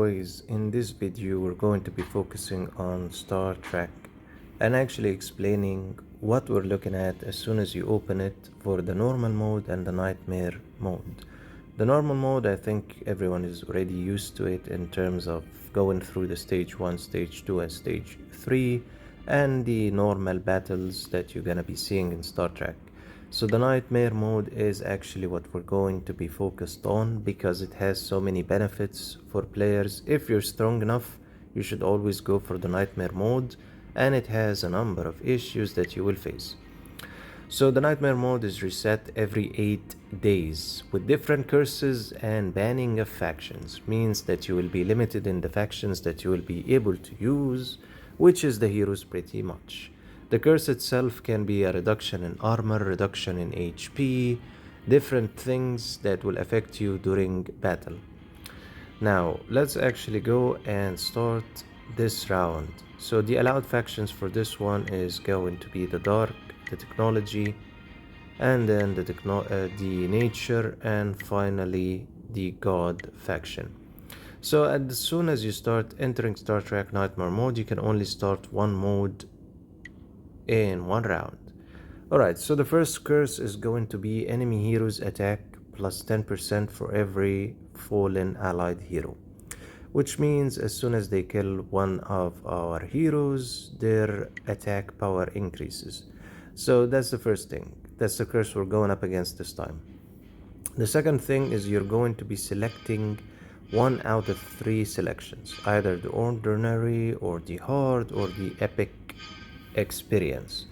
boys, in this video we're going to be focusing on Star Trek and actually explaining what we're looking at as soon as you open it for the normal mode and the nightmare mode. The normal mode, I think everyone is already used to it in terms of going through the stage 1, stage 2 and stage 3 and the normal battles that you're gonna be seeing in Star Trek. So the nightmare mode is actually what we're going to be focused on because it has so many benefits for players. If you're strong enough, you should always go for the nightmare mode, and it has a number of issues that you will face. So the nightmare mode is reset every 8 days with different curses and banning of factions. Means that you will be limited in the factions that you will be able to use, which is the heroes pretty much. The curse itself can be a reduction in armor, reduction in HP, different things that will affect you during battle. Now, let's actually go and start this round. So the allowed factions for this one is going to be the Dark, the Technology, and then the Nature, and finally the God faction. So as soon as you start entering Star Trek Nightmare mode, you can only start one mode in one round. Alright, so the first curse is going to be enemy heroes attack plus 10% for every fallen allied hero, which means as soon as they kill one of our heroes, their attack power increases. So that's the first thing. That's the curse we're going up against this time. The second thing is you're going to be selecting one out of 3 selections, either the ordinary or the hard or the epic experience.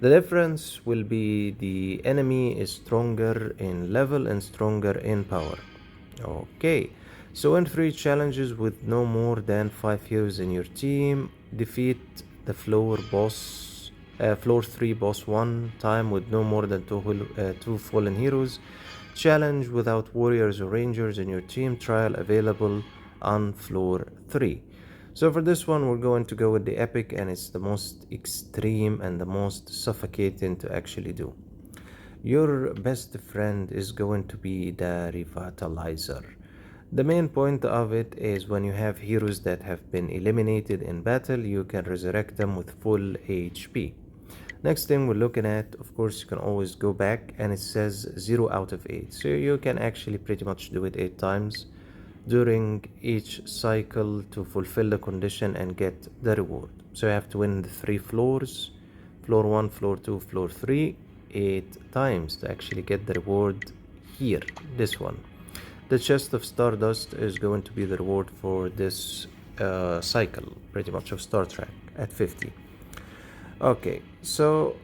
The difference will be the enemy is stronger in level and stronger in power. Okay, so in 3 challenges with no more than 5 heroes in your team, defeat the floor 3 boss 1 time with no more than 2 fallen heroes. Challenge without warriors or rangers in your team, trial available on floor 3. So for this one, we're going to go with the epic, and it's the most extreme and the most suffocating to actually do. Your best friend is going to be the Revitalizer. The main point of it is when you have heroes that have been eliminated in battle, you can resurrect them with full HP. Next thing we're looking at, of course, you can always go back, and it says 0 out of 8. So you can actually pretty much do it 8 times during each cycle to fulfill the condition and get the reward. So you have to win the 3 floors, floor 1, floor 2, floor 3, 8 times to actually get the reward here, this one. The chest of Stardust is going to be the reward for this cycle, pretty much, of Star Trek at 50. Okay, so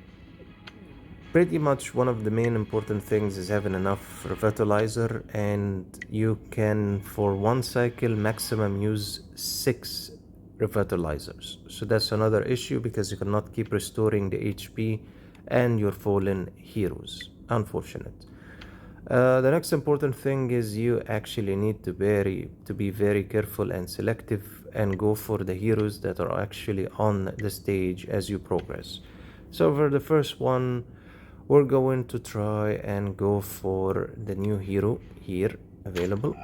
pretty much one of the main important things is having enough revitalizer, and you can for one cycle maximum use 6 revitalizers. So that's another issue because you cannot keep restoring the HP and your fallen heroes. Unfortunate. The next important thing is you actually need to be very careful and selective and go for the heroes that are actually on the stage as you progress. So for the first one, we're going to try and go for the new hero here available,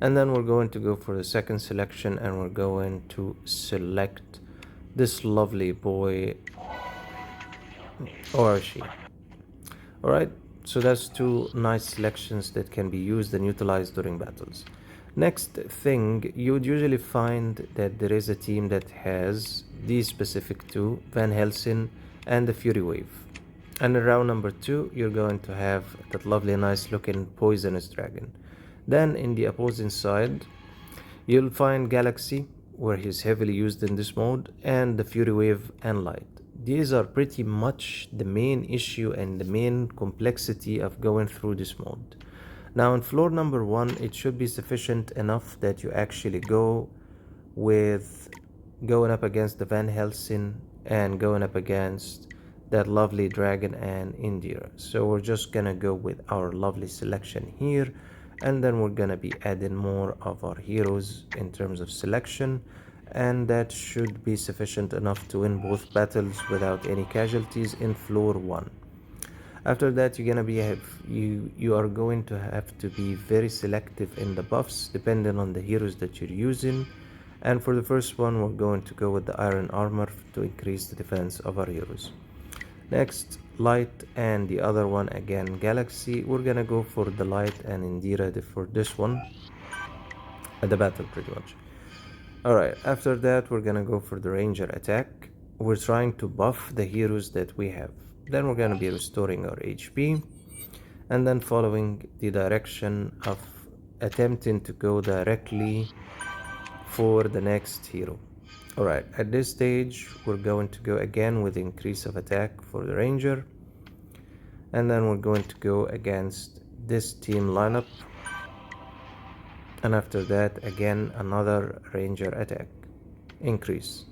and then we're going to go for the second selection, and we're going to select this lovely boy or she. Alright, so that's 2 nice selections that can be used and utilized during battles. Next thing, you would usually find that there is a team that has these specific 2, Van Helsing and the Fury Wave. And in round number 2, you're going to have that lovely nice looking Poisonous Dragon. Then in the opposing side, you'll find Galaxy, where he's heavily used in this mode, and the Fury Wave and Light. These are pretty much the main issue and the main complexity of going through this mode. Now in floor number 1, it should be sufficient enough that you actually go with going up against the Van Helsing and going up against that lovely dragon and Indira. So we're just gonna go with our lovely selection here, and then we're gonna be adding more of our heroes in terms of selection, and that should be sufficient enough to win both battles without any casualties in floor 1. After that, you are going to have to be very selective in the buffs depending on the heroes that you're using. And for the first one, we're going to go with the iron armor to increase the defense of our heroes. Next, light, and the other one again galaxy. We're gonna go for the light and Indira for this one at the battle pretty much. Alright, after that we're gonna go for the ranger attack. We're trying to buff the heroes that we have. Then we're gonna be restoring our HP, and then following the direction of attempting to go directly for the next hero. Alright, at this stage we're going to go again with increase of attack for the ranger, and then we're going to go against this team lineup, and after that again another ranger attack increase.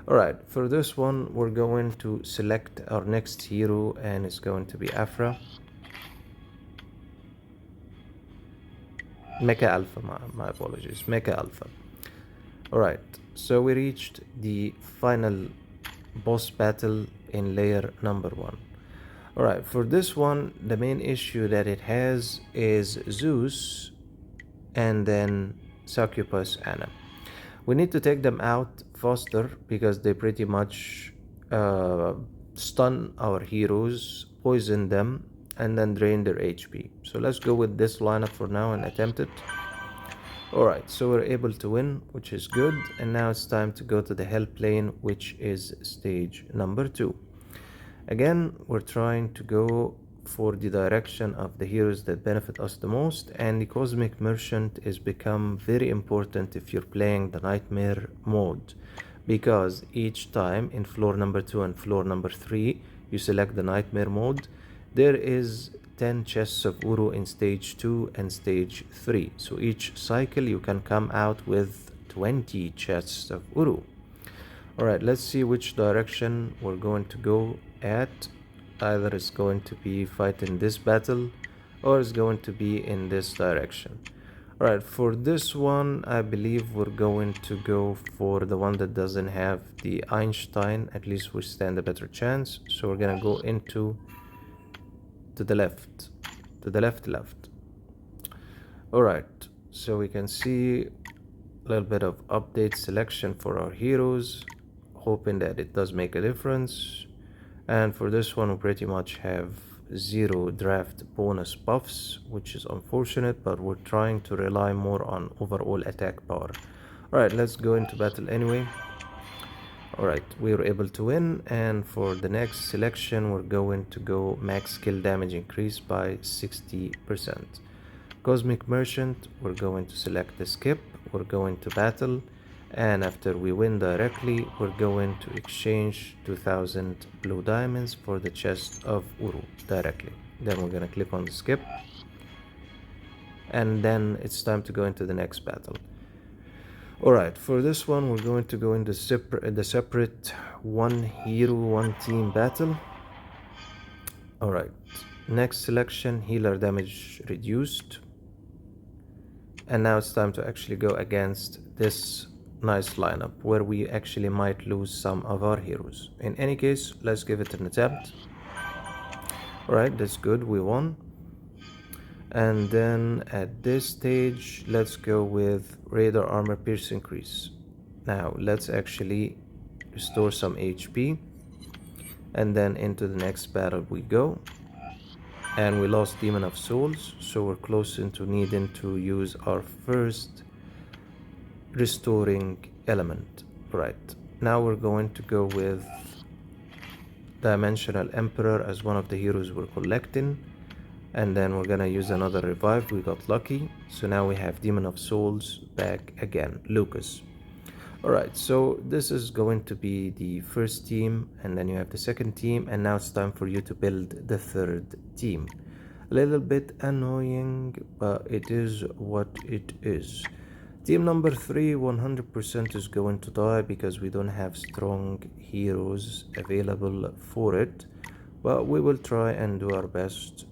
Alright, for this one we're going to select our next hero, and it's going to be Afra Mecha Alpha, my apologies, Mecha Alpha. Alright, so we reached the final boss battle in layer number 1. Alright, for this one the main issue that it has is Zeus and then Succubus Anna. We need to take them out faster because they pretty much stun our heroes, poison them, and then drain their HP. So let's go with this lineup for now and attempt it. Alright, so we're able to win, which is good, and now it's time to go to the hell plane, which is stage number 2. Again, we're trying to go for the direction of the heroes that benefit us the most, and the Cosmic Merchant is become very important if you're playing the Nightmare mode, because each time in floor number 2 and floor number 3 you select the Nightmare mode, there is 10 chests of URU in stage 2 and stage 3, so each cycle you can come out with 20 chests of URU. Alright, let's see which direction we're going to go at. Either it's going to be fighting this battle or it's going to be in this direction. Alright, for this one I believe we're going to go for the one that doesn't have the Einstein. At least we stand a better chance. So we're gonna go into to the left Alright, so we can see a little bit of update selection for our heroes, hoping that it does make a difference. And for this one we pretty much have 0 draft bonus buffs, which is unfortunate, but we're trying to rely more on overall attack power. Alright, let's go into battle anyway. Alright, we were able to win, and for the next selection we're going to go max skill damage increase by 60%. Cosmic Merchant, we're going to select the skip, we're going to battle, and after we win directly we're going to exchange 2000 blue diamonds for the chest of URU directly. Then we're gonna click on the skip, and then it's time to go into the next battle. Alright, for this one we're going to go in the separate one hero one team battle. Alright, next selection, healer damage reduced, and now it's time to actually go against this nice lineup where we actually might lose some of our heroes. In any case, let's give it an attempt. Alright, that's good, we won. And then at this stage let's go with radar armor pierce increase. Now let's actually restore some HP, and then into the next battle we go. And we lost Demon of Souls, so we're close into needing to use our first restoring element. Right, now we're going to go with Dimensional Emperor as one of the heroes we're collecting, and then we're gonna use another revive. We got lucky, so now we have Demon of Souls back again, Lucas. Alright, so this is going to be the first team, and then you have the second team, and now it's time for you to build the third team. A little bit annoying, but it is what it is. Team number 3 100% is going to die because we don't have strong heroes available for it, but we will try and do our best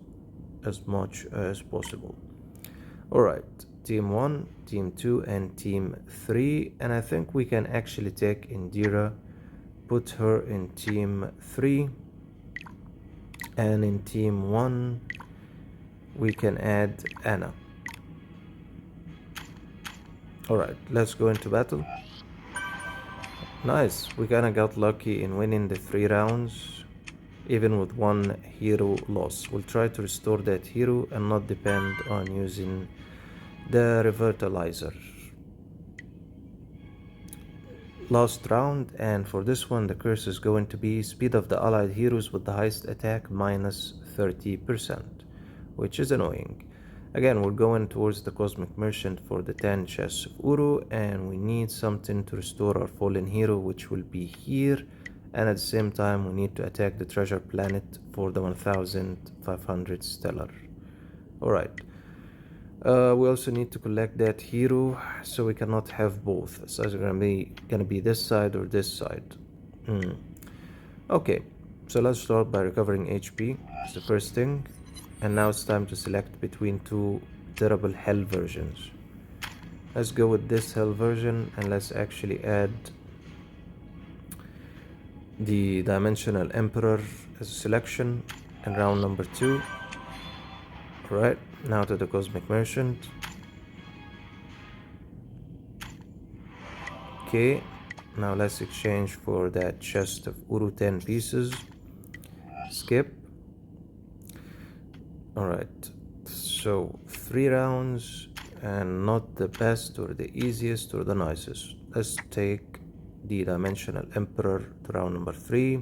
as much as possible. Alright, team 1, team 2, and team 3, and I think we can actually take Indira, put her in team 3, And in team 1 we can add Anna. Alright, let's go into battle. Nice, we kinda got lucky in winning the 3 rounds, even with 1 hero loss. We'll try to restore that hero and not depend on using the revitalizer. Last round, and for this one the curse is going to be speed of the allied heroes with the highest attack minus 30%, which is annoying. Again, we're going towards the Cosmic Merchant for the 10 chests of URU, and we need something to restore our fallen hero, which will be here. And at the same time, we need to attack the treasure planet for the 1500 stellar. Alright. We also need to collect that hero, so we cannot have both. So it's gonna be this side or this side. Okay, so let's start by recovering HP. It's the first thing. And now it's time to select between 2 terrible hell versions. Let's go with this hell version, and let's actually add the Dimensional Emperor as a selection in round number 2. Alright, now to the Cosmic Merchant. Okay, now let's exchange for that chest of URU 10 pieces. Skip. Alright, so 3 rounds, and not the best or the easiest or the nicest. Let's take the Dimensional Emperor to round number 3,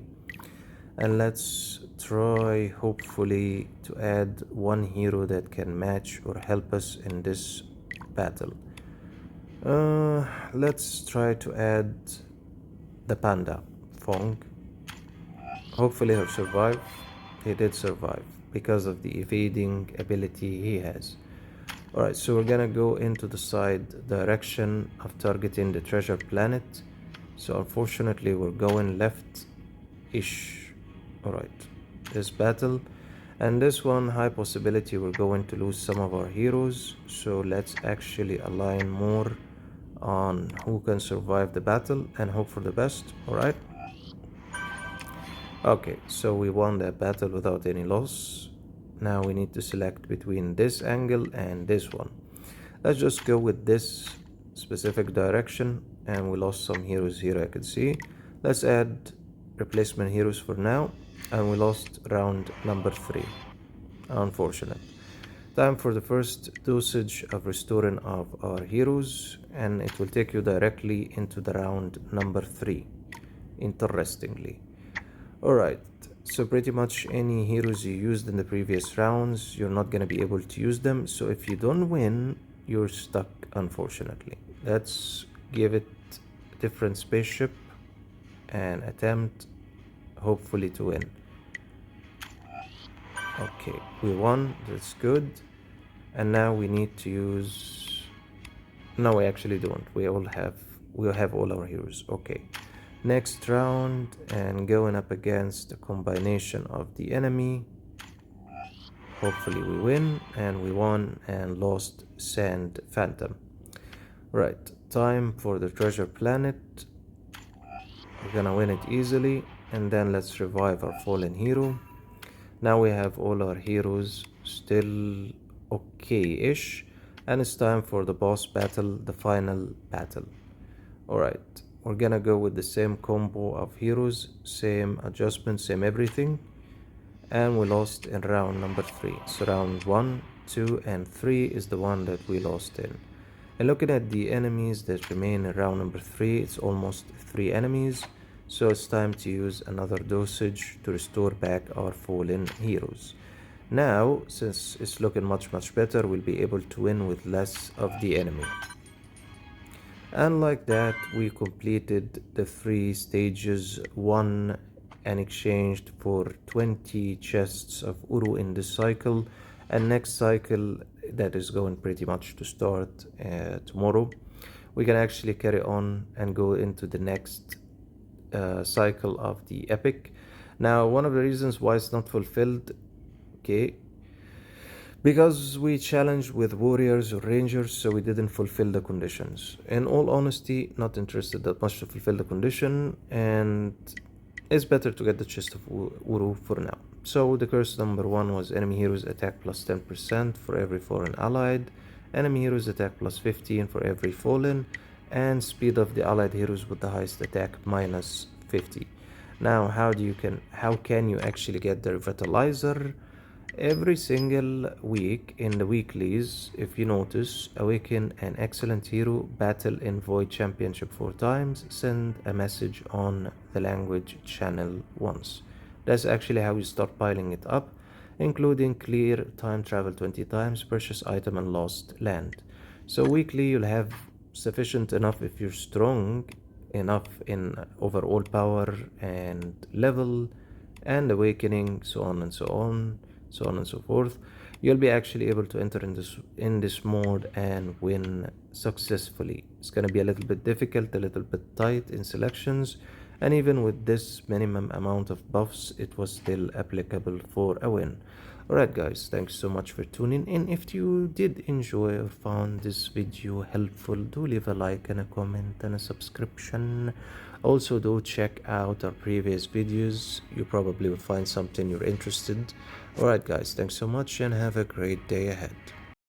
and let's try hopefully to add 1 hero that can match or help us in this battle. Let's try to add the Panda, Fong. Hopefully he'll survive. He did survive because of the evading ability he has. Alright, so we're gonna go into the side direction of targeting the treasure planet. So unfortunately we're going left-ish. Alright, this battle. And this one, high possibility we're going to lose some of our heroes. So let's actually align more on who can survive the battle and hope for the best. Alright. Okay, so we won that battle without any loss. Now we need to select between this angle and this one. Let's just go with this specific direction, and we lost some heroes here, I can see. Let's add replacement heroes for now, and we lost round number 3. Unfortunate. Time for the first dosage of restoring of our heroes, and it will take you directly into the round number 3, interestingly. Alright, so pretty much any heroes you used in the previous rounds, you're not going to be able to use them. So if you don't win, you're stuck, unfortunately. Let's give it a different spaceship and attempt, hopefully, to win. Okay, we won, that's good. And now we need to use... No, we actually don't. We'll have all our heroes. Okay. Next round, and going up against a combination of the enemy. Hopefully we win, and we won and lost Sand Phantom. Right, time for the treasure planet. We're gonna win it easily, and then let's revive our fallen hero. Now we have all our heroes still okay-ish, and it's time for the boss battle, the final battle. Alright, we're gonna go with the same combo of heroes, same adjustment, same everything. And we lost in round number 3. So round 1, 2 and 3 is the one that we lost in. And looking at the enemies that remain in round number 3, it's almost 3 enemies. So it's time to use another dosage to restore back our fallen heroes. Now, since it's looking much better, we'll be able to win with less of the enemy. And like that, we completed the 3 stages, won and exchanged for 20 chests of URU in this cycle. And next cycle, that is going pretty much to start tomorrow, we can actually carry on and go into the next cycle of the epic. Now, one of the reasons why it's not fulfilled, okay, because we challenged with warriors or rangers, so we didn't fulfill the conditions. In all honesty, not interested that much to fulfill the condition, and it's better to get the chest of URU for now. So the curse number 1 was enemy heroes attack plus 10% for every foreign allied, enemy heroes attack plus 15 for every fallen, and speed of the allied heroes with the highest attack minus 50. Now how can you actually get the revitalizer? Every single week in the weeklies, if you notice, awaken an excellent hero, battle in Void Championship 4 times, send a message on the language channel once. That's actually how you start piling it up, including clear time travel 20 times, precious item, and lost land. So weekly you'll have sufficient enough if you're strong enough in overall power and level and awakening, so on and so on, so on and so forth. You'll be actually able to enter in this mode and win successfully. It's gonna be a little bit difficult, a little bit tight in selections, and even with this minimum amount of buffs, it was still applicable for a win. Alright guys, thanks so much for tuning in. If you did enjoy or found this video helpful, do leave a like and a comment and a subscription. Also do check out our previous videos, you probably will find something you're interested. Alright guys, thanks so much and have a great day ahead.